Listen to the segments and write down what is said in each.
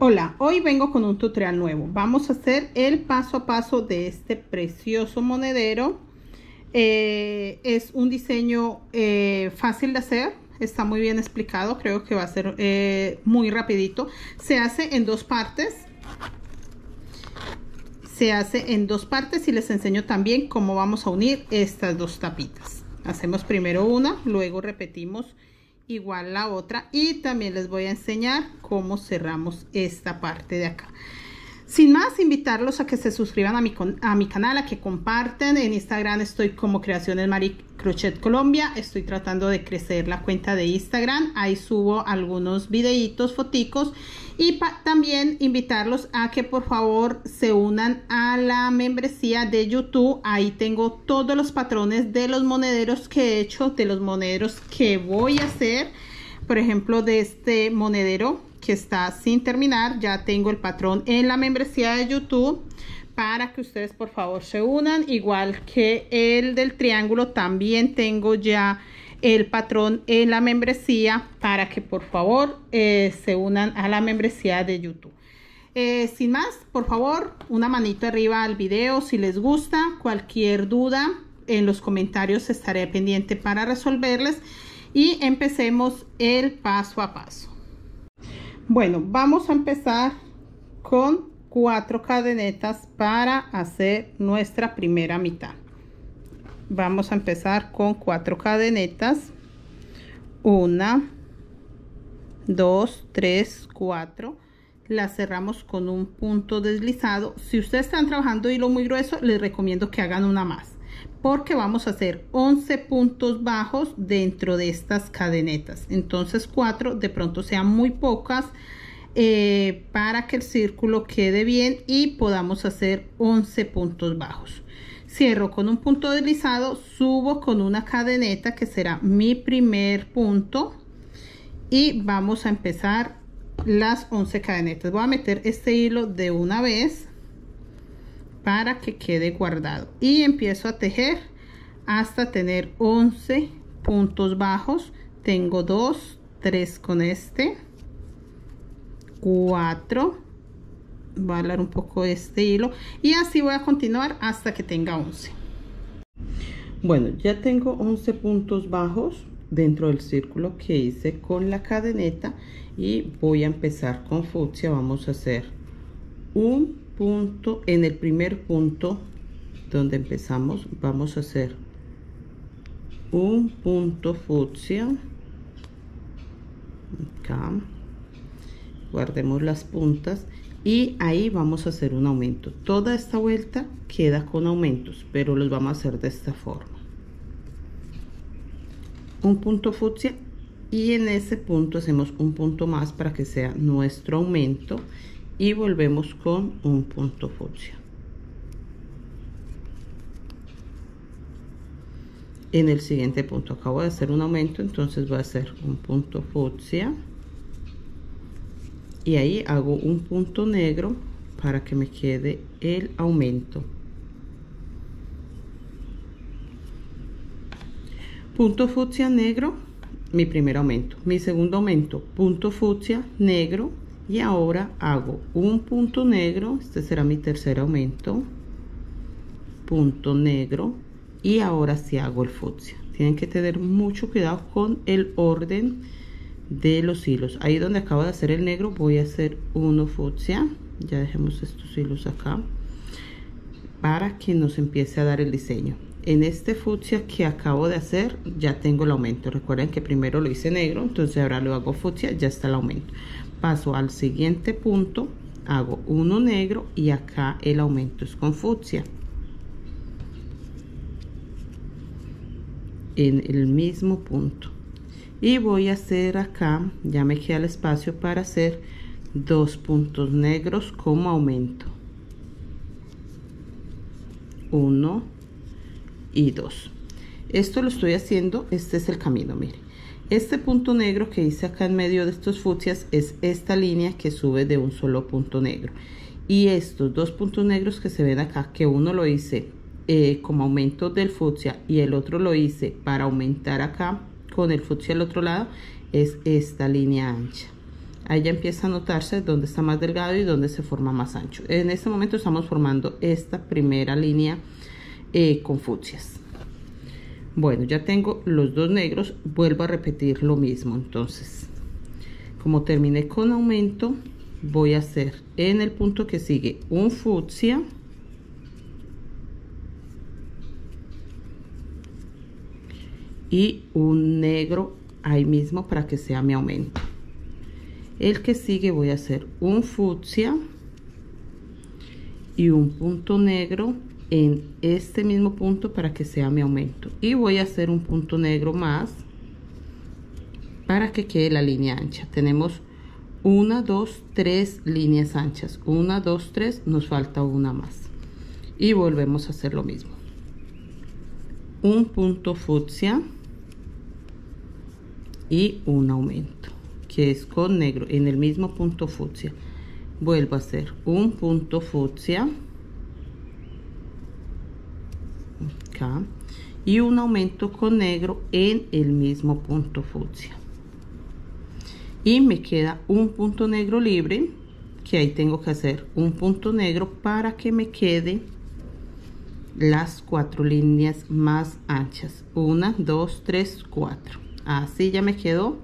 Hola, hoy vengo con un tutorial nuevo. Vamos a hacer el paso a paso de este precioso monedero. Es un diseño fácil de hacer, está muy bien explicado, creo que va a ser muy rapidito. Se hace en dos partes. Y les enseño también cómo vamos a unir estas dos tapitas. Hacemos primero una, luego repetimos igual la otra y también les voy a enseñar cómo cerramos esta parte de acá. Sin más, invitarlos a que se suscriban a mi canal, a que comparten. En Instagram estoy como Creaciones Mari Crochet Colombia. Estoy tratando de crecer la cuenta de Instagram. Ahí subo algunos videitos, foticos. Y también invitarlos a que por favor se unan a la membresía de YouTube. Ahí tengo todos los patrones de los monederos que he hecho, de los monederos que voy a hacer. Por ejemplo, de este monedero que está sin terminar, ya tengo el patrón en la membresía de YouTube para que ustedes por favor se unan. Igual que el del triángulo, también tengo ya el patrón en la membresía para que por favor se unan a la membresía de YouTube. Sin más, por favor, una manito arriba al video si les gusta. Cualquier duda en los comentarios estaré pendiente para resolverles y empecemos el paso a paso. Bueno, vamos a empezar con 4 cadenetas para hacer nuestra primera mitad. Vamos a empezar con 4 cadenetas. 1, 2, 3, 4. Las cerramos con un punto deslizado. Si ustedes están trabajando hilo muy grueso, les recomiendo que hagan una más, porque vamos a hacer 11 puntos bajos dentro de estas cadenetas. Entonces 4 de pronto sean muy pocas para que el círculo quede bien y podamos hacer 11 puntos bajos. Cierro con un punto deslizado, subo con una cadeneta que será mi primer punto y vamos a empezar las 11 cadenetas. Voy a meter este hilo de una vez para que quede guardado y empiezo a tejer hasta tener 11 puntos bajos. Tengo 2, 3 con este, 4. Voy a alargar un poco este hilo y así voy a continuar hasta que tenga 11. Bueno, ya tengo 11 puntos bajos dentro del círculo que hice con la cadeneta y voy a empezar con fucsia. Vamos a hacer un punto en el primer punto donde empezamos. Vamos a hacer un punto fucsia acá, guardemos las puntas y ahí vamos a hacer un aumento. Toda esta vuelta queda con aumentos, pero los vamos a hacer de esta forma: un punto fucsia y en ese punto hacemos un punto más para que sea nuestro aumento y volvemos con un punto fucsia. En el siguiente punto acabo de hacer un aumento, entonces voy a hacer un punto fucsia y ahí hago un punto negro para que me quede el aumento. Punto fucsia negro, mi primer aumento. Mi segundo aumento, punto fucsia negro, y ahora hago un punto negro. Este será mi tercer aumento, punto negro, y ahora sí hago el fucsia. Tienen que tener mucho cuidado con el orden de los hilos. Ahí donde acabo de hacer el negro voy a hacer uno fucsia. Ya dejemos estos hilos acá para que nos empiece a dar el diseño. En este fucsia que acabo de hacer ya tengo el aumento. Recuerden que primero lo hice negro, entonces ahora lo hago fucsia, ya está el aumento. Paso al siguiente punto, hago uno negro y acá el aumento es con fucsia. En el mismo punto. Y voy a hacer acá, ya me queda el espacio para hacer 2 puntos negros como aumento. 1 y 2. Esto lo estoy haciendo, este es el camino, miren. Este punto negro que hice acá en medio de estos fucsias es esta línea que sube de un solo punto negro. Y estos 2 puntos negros que se ven acá, que uno lo hice como aumento del fucsia y el otro lo hice para aumentar acá con el fucsia al otro lado, es esta línea ancha. Ahí ya empieza a notarse dónde está más delgado y dónde se forma más ancho. En este momento estamos formando esta primera línea con fucsias. Bueno, ya tengo los dos negros, vuelvo a repetir lo mismo. Entonces, como terminé con aumento, voy a hacer en el punto que sigue un fucsia, y un negro ahí mismo para que sea mi aumento. El que sigue voy a hacer un fucsia y un punto negro en este mismo punto para que sea mi aumento, y voy a hacer un punto negro más para que quede la línea ancha. Tenemos 1, 2, 3 líneas anchas, 1, 2, 3, nos falta una más, y volvemos a hacer lo mismo. Un punto fucsia y un aumento, que es con negro en el mismo punto fucsia. Vuelvo a hacer un punto fucsia acá y un aumento con negro en el mismo punto fucsia, y me queda un punto negro libre, que ahí tengo que hacer un punto negro para que me quede las 4 líneas más anchas. 1, 2, 3, 4. Así ya me quedó.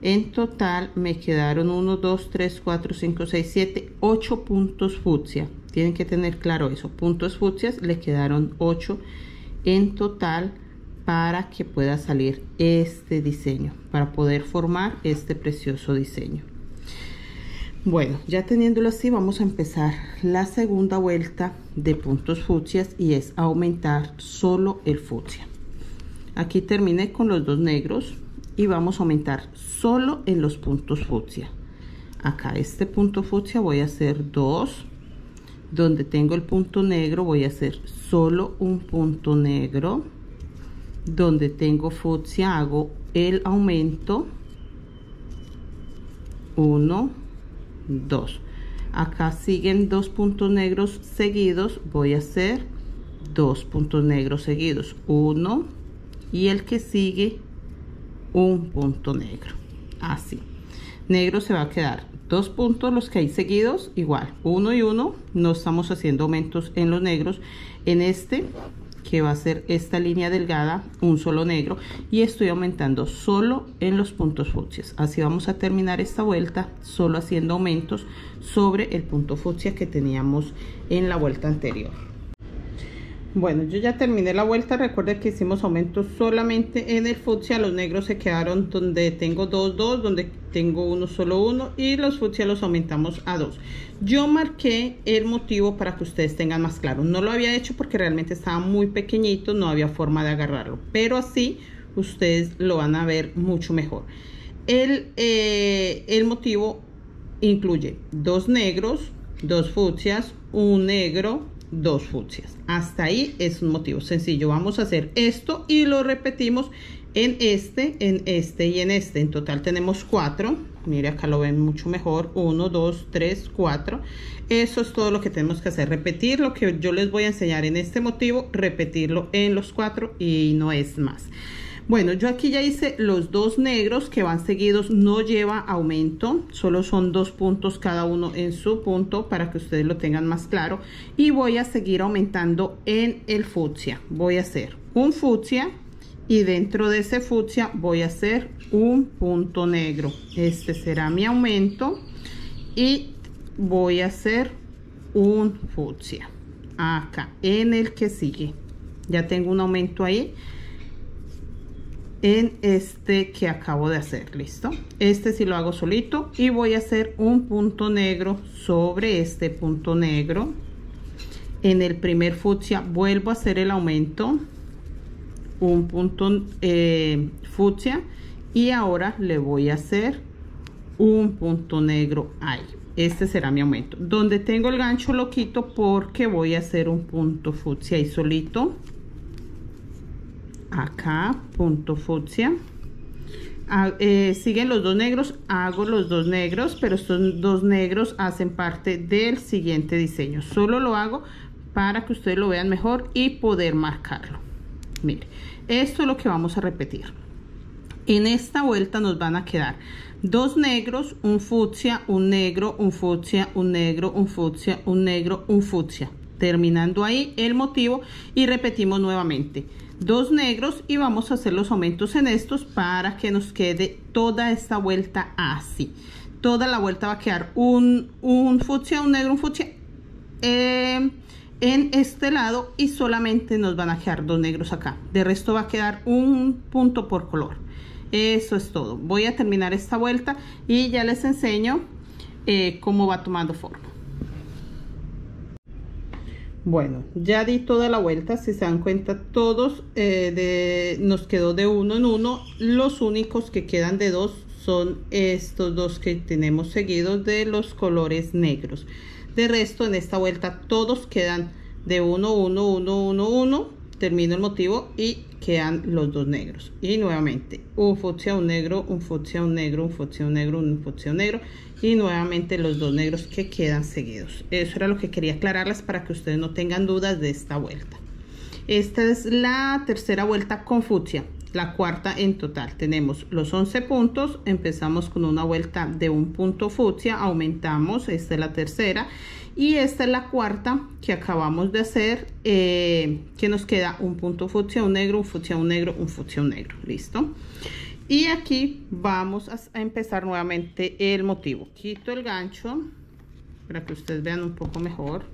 En total me quedaron 1, 2, 3, 4, 5, 6, 7, 8 puntos fucsia. Tienen que tener claro eso. Puntos fucsias le quedaron 8 en total para que pueda salir este diseño, para poder formar este precioso diseño. Bueno, ya teniéndolo así, vamos a empezar la segunda vuelta de puntos fucsias, y es aumentar solo el fucsia. Aquí terminé con los dos negros y vamos a aumentar solo en los puntos fucsia. Acá este punto fucsia voy a hacer 2, donde tengo el punto negro voy a hacer solo un punto negro, donde tengo fucsia hago el aumento, 1, 2. Acá siguen 2 puntos negros seguidos, voy a hacer 2 puntos negros seguidos, 1, y el que sigue un punto negro. Así, negro se va a quedar 2 puntos los que hay seguidos, igual 1 y 1. No estamos haciendo aumentos en los negros. En este, que va a ser esta línea delgada, un solo negro, y estoy aumentando solo en los puntos fucsias. Así vamos a terminar esta vuelta, solo haciendo aumentos sobre el punto fucsia que teníamos en la vuelta anterior. Bueno, yo ya terminé la vuelta. Recuerden que hicimos aumentos solamente en el fucsia. Los negros se quedaron donde tengo 2, 2, donde tengo uno, solo uno, y los fucsia los aumentamos a 2. Yo marqué el motivo para que ustedes tengan más claro. No lo había hecho porque realmente estaba muy pequeñito, no había forma de agarrarlo, pero así ustedes lo van a ver mucho mejor. El motivo incluye 2 negros, 2 fucsias, un negro, 2 fucsias. Hasta ahí es un motivo sencillo. Vamos a hacer esto y lo repetimos en este y en este. En total tenemos 4. Mire, acá lo ven mucho mejor. 1, 2, 3, 4. Eso es todo lo que tenemos que hacer. Repetir lo que yo les voy a enseñar en este motivo, repetirlo en los 4 y no es más. Bueno, yo aquí ya hice los 2 negros que van seguidos, no lleva aumento, solo son 2 puntos cada uno en su punto para que ustedes lo tengan más claro. Y voy a seguir aumentando en el fucsia. Voy a hacer un fucsia y dentro de ese fucsia voy a hacer un punto negro. Este será mi aumento y voy a hacer un fucsia acá en el que sigue. Ya tengo un aumento ahí en este que acabo de hacer. Listo, este sí lo hago solito, y voy a hacer un punto negro sobre este punto negro. En el primer fucsia vuelvo a hacer el aumento, un punto fucsia, y ahora le voy a hacer un punto negro ahí. Este será mi aumento. Donde tengo el gancho lo quito porque voy a hacer un punto fucsia ahí solito. Acá, punto fucsia. Siguen los 2 negros, hago los 2 negros, pero estos 2 negros hacen parte del siguiente diseño. Solo lo hago para que ustedes lo vean mejor y poder marcarlo. Mire, esto es lo que vamos a repetir. En esta vuelta nos van a quedar 2 negros, un fucsia, un negro, un fucsia, un negro, un fucsia, un negro, un fucsia. Terminando ahí el motivo y repetimos nuevamente 2 negros y vamos a hacer los aumentos en estos para que nos quede toda esta vuelta así. Toda la vuelta va a quedar un fucsia, un negro, un fucsia en este lado y solamente nos van a quedar 2 negros acá. De resto va a quedar un punto por color. Eso es todo. Voy a terminar esta vuelta y ya les enseño cómo va tomando forma. Bueno, ya di toda la vuelta. Si se dan cuenta, todos nos quedó de uno en uno. Los únicos que quedan de 2 son estos 2 que tenemos seguidos de los colores negros. De resto, en esta vuelta todos quedan de 1, 1, 1, 1, 1. Termino el motivo y quedan los 2 negros. Y nuevamente un fucsia, un negro, un fucsia, un negro, un fucsia, un negro, un fucsia, un negro. Y nuevamente los 2 negros que quedan seguidos. Eso era lo que quería aclararles para que ustedes no tengan dudas de esta vuelta. Esta es la tercera vuelta con fucsia, la cuarta en total. Tenemos los 11 puntos, empezamos con una vuelta de un punto fucsia, aumentamos, esta es la tercera y esta es la cuarta que acabamos de hacer, que nos queda un punto fucsia, un negro, un fucsia, un negro, un fucsia, un negro. Listo. Y aquí vamos a empezar nuevamente el motivo. Quito el gancho para que ustedes vean un poco mejor.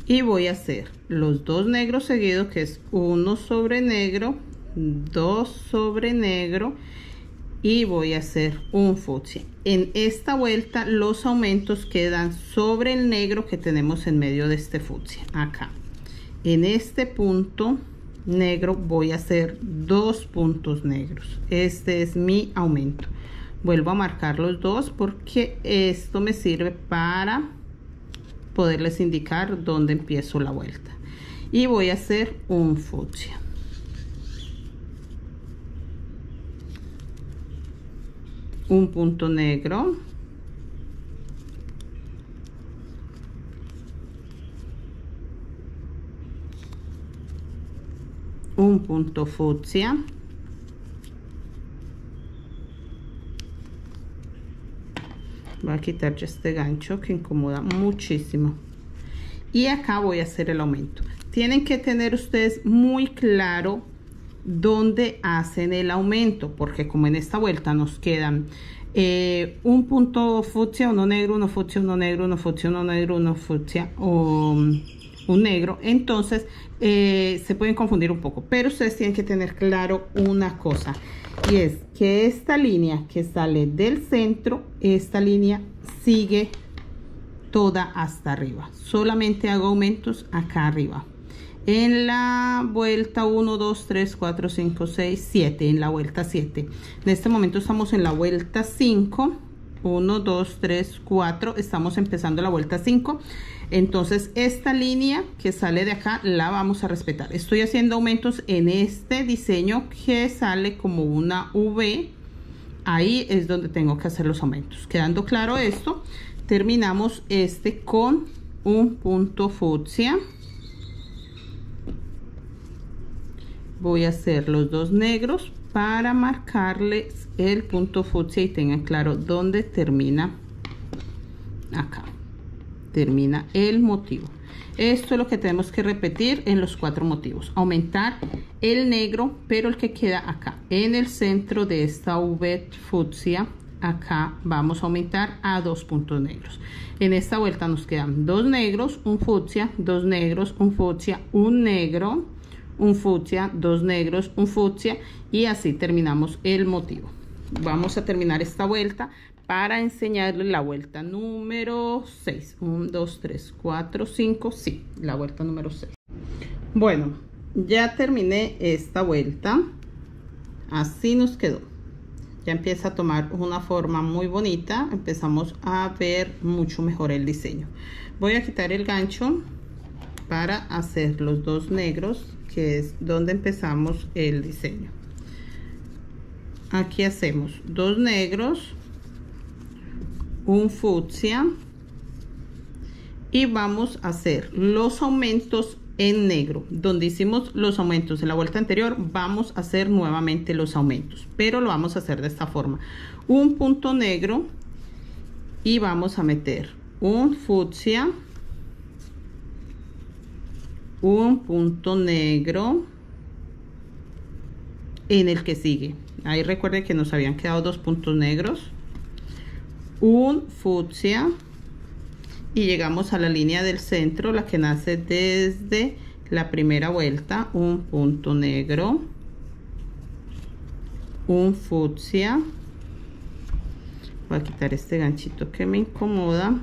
Y voy a hacer los 2 negros seguidos, que es 1 sobre negro, 2 sobre negro, y voy a hacer un fucsia. En esta vuelta los aumentos quedan sobre el negro que tenemos en medio de este fucsia. Acá, en este punto negro, voy a hacer 2 puntos negros. Este es mi aumento. Vuelvo a marcar los 2 porque esto me sirve para poderles indicar dónde empiezo la vuelta. Y voy a hacer un fucsia. Un punto negro. Un punto fucsia. Voy a quitar ya este gancho que incomoda muchísimo. Y acá voy a hacer el aumento. Tienen que tener ustedes muy claro dónde hacen el aumento, porque como en esta vuelta nos quedan un punto fucsia, uno negro, uno fucsia, uno negro, uno fucsia, uno negro, uno fucsia, un negro, entonces se pueden confundir un poco, pero ustedes tienen que tener claro una cosa, y es que esta línea que sale del centro, esta línea sigue toda hasta arriba. Solamente hago aumentos acá arriba. En la vuelta 1, 2, 3, 4, 5, 6, 7. En la vuelta 7. En este momento estamos en la vuelta 5. 1, 2, 3, 4. Estamos empezando la vuelta 5. Entonces esta línea que sale de acá la vamos a respetar. Estoy haciendo aumentos en este diseño que sale como una V. Ahí es donde tengo que hacer los aumentos. Quedando claro esto, terminamos este con un punto fucsia. Voy a hacer los 2 negros para marcarles el punto fucsia y tengan claro dónde termina. Acá termina el motivo. Esto es lo que tenemos que repetir en los 4 motivos. Aumentar el negro, pero el que queda acá en el centro de esta V fucsia. Acá vamos a aumentar a 2 puntos negros. En esta vuelta nos quedan 2 negros, un fucsia, 2 negros, un fucsia, un negro, un fucsia, 2 negros, un fucsia, y así terminamos el motivo. Vamos a terminar esta vuelta para enseñarles la vuelta número 6. 1, 2, 3, 4, 5, sí, la vuelta número 6. Bueno, ya terminé esta vuelta. Así nos quedó. Ya empieza a tomar una forma muy bonita. Empezamos a ver mucho mejor el diseño. Voy a quitar el gancho para hacer los 2 negros, que es donde empezamos el diseño. Aquí hacemos 2 negros, un fucsia, y vamos a hacer los aumentos en negro, donde hicimos los aumentos en la vuelta anterior, vamos a hacer nuevamente los aumentos, pero lo vamos a hacer de esta forma: un punto negro y vamos a meter un fucsia, un punto negro en el que sigue. Ahí recuerden que nos habían quedado dos puntos negros, un fucsia, y llegamos a la línea del centro, la que nace desde la primera vuelta, un punto negro, un fucsia. Voy a quitar este ganchito que me incomoda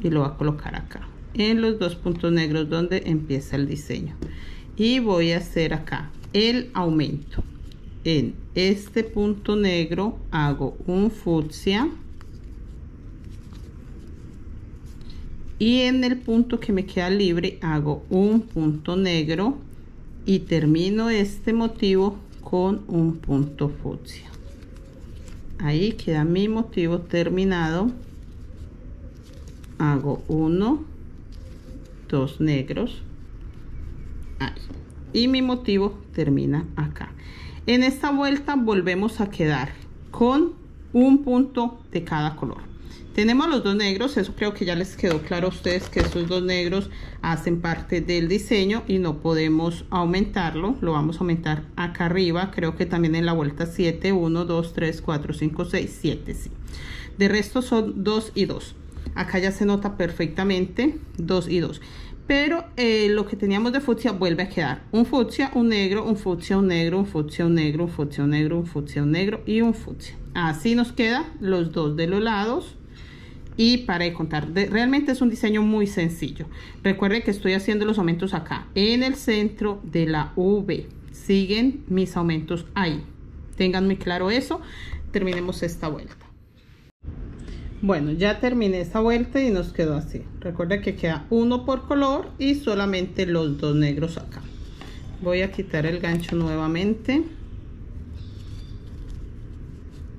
y lo voy a colocar acá en los dos puntos negros donde empieza el diseño, y voy a hacer acá el aumento. En este punto negro hago un fucsia, y en el punto que me queda libre hago un punto negro y termino este motivo con un punto fucsia. Ahí queda mi motivo terminado. Hago 1, 2 negros ahí, y mi motivo termina acá. En esta vuelta volvemos a quedar con un punto de cada color. Tenemos los dos negros, eso creo que ya les quedó claro a ustedes que esos dos negros hacen parte del diseño y no podemos aumentarlo. Lo vamos a aumentar acá arriba, creo que también en la vuelta 7, 1, 2, 3, 4, 5, 6, 7, sí. De resto son 2 y 2. Acá ya se nota perfectamente 2 y 2. Pero lo que teníamos de fucsia vuelve a quedar un fucsia, un negro, un fucsia, un negro, un fucsia, un negro, un fucsia, un negro, un fucsia, un negro y un fucsia. Así nos quedan los dos de los lados. Y para de contar, realmente es un diseño muy sencillo. Recuerden que estoy haciendo los aumentos acá en el centro de la V. Siguen mis aumentos ahí. Tengan muy claro eso. Terminemos esta vuelta. Bueno, ya terminé esta vuelta y nos quedó así. Recuerden que queda uno por color y solamente los dos negros acá. Voy a quitar el gancho nuevamente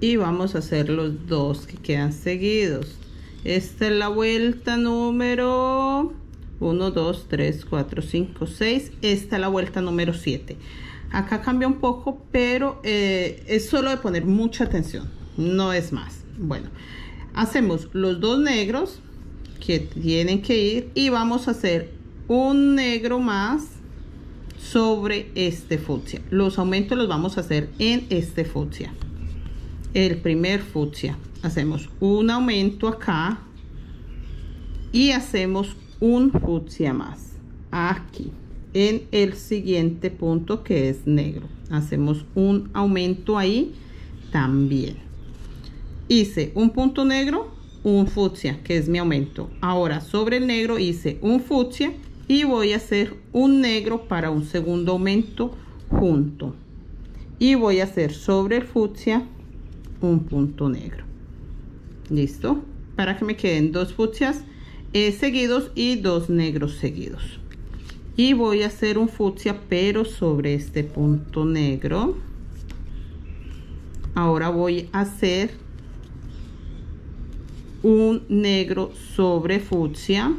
y vamos a hacer los dos que quedan seguidos. Esta es la vuelta número 1, 2, 3, 4, 5, 6. Esta es la vuelta número 7. Acá cambia un poco, pero es solo de poner mucha atención, no es más. Bueno, hacemos los dos negros que tienen que ir y vamos a hacer un negro más sobre este fucsia. Los aumentos los vamos a hacer en este fucsia. El primer fucsia, hacemos un aumento acá y hacemos un fucsia más aquí en el siguiente punto que es negro. Hacemos un aumento ahí también. Hice un punto negro, un fucsia, que es mi aumento. Ahora sobre el negro hice un fucsia y voy a hacer un negro para un segundo aumento junto. Y voy a hacer sobre el fucsia un punto negro. Listo, para que me queden dos fucsias seguidos y dos negros seguidos. Y voy a hacer un fucsia pero sobre este punto negro. Ahora voy a hacer un negro sobre fucsia,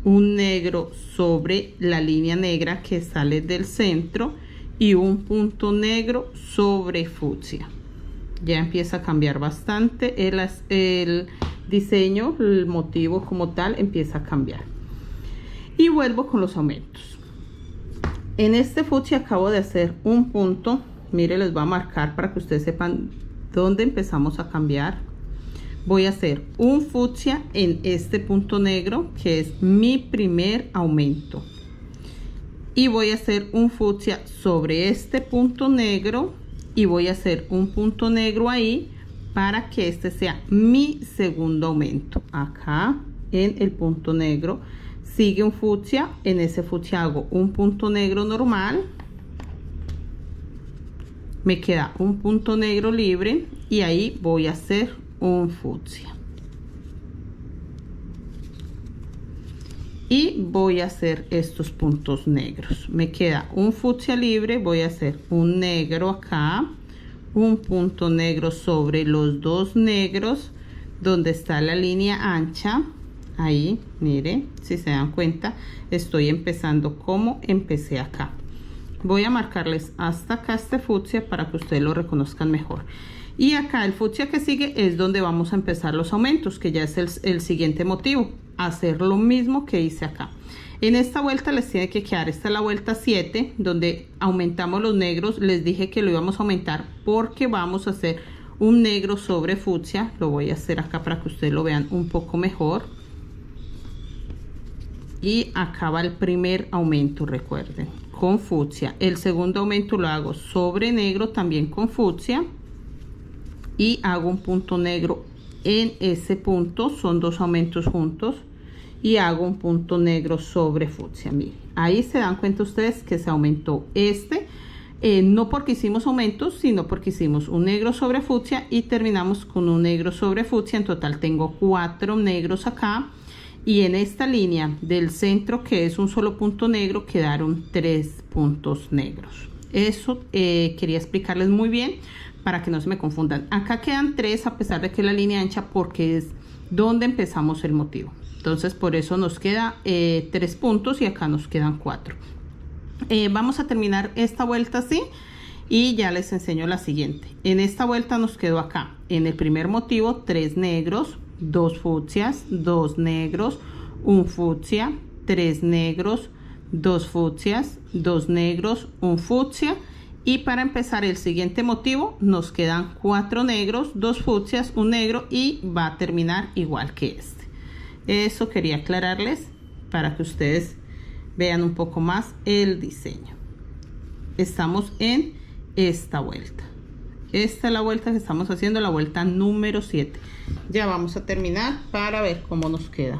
un negro sobre la línea negra que sale del centro y un punto negro sobre fucsia. Ya empieza a cambiar bastante el diseño, el motivo como tal empieza a cambiar. Y vuelvo con los aumentos. En este fucsia acabo de hacer un punto. Mire, les voy a marcar para que ustedes sepan dónde empezamos a cambiar. Voy a hacer un fucsia en este punto negro que es mi primer aumento. Y voy a hacer un fucsia sobre este punto negro. Y voy a hacer un punto negro ahí para que este sea mi segundo aumento. Acá en el punto negro sigue un fucsia, en ese fucsia hago un punto negro normal, me queda un punto negro libre y ahí voy a hacer un fucsia. Y voy a hacer estos puntos negros. Me queda un fucsia libre, voy a hacer un negro acá, un punto negro sobre los dos negros donde está la línea ancha, Ahí, miren, si se dan cuenta, estoy empezando como empecé acá. Voy a marcarles hasta acá este fucsia para que ustedes lo reconozcan mejor. Y acá el fucsia que sigue es donde vamos a empezar los aumentos, que ya es el siguiente motivo. Hacer lo mismo que hice acá. En esta vuelta les tiene que quedar, esta es la vuelta 7, donde aumentamos los negros. Les dije que lo íbamos a aumentar porque vamos a hacer un negro sobre fucsia. Lo voy a hacer acá para que ustedes lo vean un poco mejor. Y acá va el primer aumento, recuerden, con fucsia. El segundo aumento lo hago sobre negro también con fucsia. Y hago un punto negro en ese punto, son dos aumentos juntos. Y hago un punto negro sobre fucsia. Miren, ahí se dan cuenta ustedes que se aumentó no porque hicimos aumentos, sino porque hicimos un negro sobre fucsia y terminamos con un negro sobre fucsia. En total tengo 4 negros acá, y en esta línea del centro, que es un solo punto negro, quedaron 3 puntos negros. Eso quería explicarles muy bien para que no se me confundan. Acá quedan 3 a pesar de que la línea ancha, porque es donde empezamos el motivo. Entonces por eso nos queda 3 puntos y acá nos quedan 4. Vamos a terminar esta vuelta así y ya les enseño la siguiente. En esta vuelta nos quedó acá en el primer motivo 3 negros, 2 fucsias, 2 negros, 1 fucsia, 3 negros, 2 fucsias, 2 negros, 1 fucsia. Y para empezar el siguiente motivo nos quedan 4 negros, 2 fucsias, 1 negro, y va a terminar igual que este. Eso quería aclararles para que ustedes vean un poco más el diseño. Estamos en esta vuelta. Esta es la vuelta que estamos haciendo, la vuelta número 7. Ya vamos a terminar para ver cómo nos queda.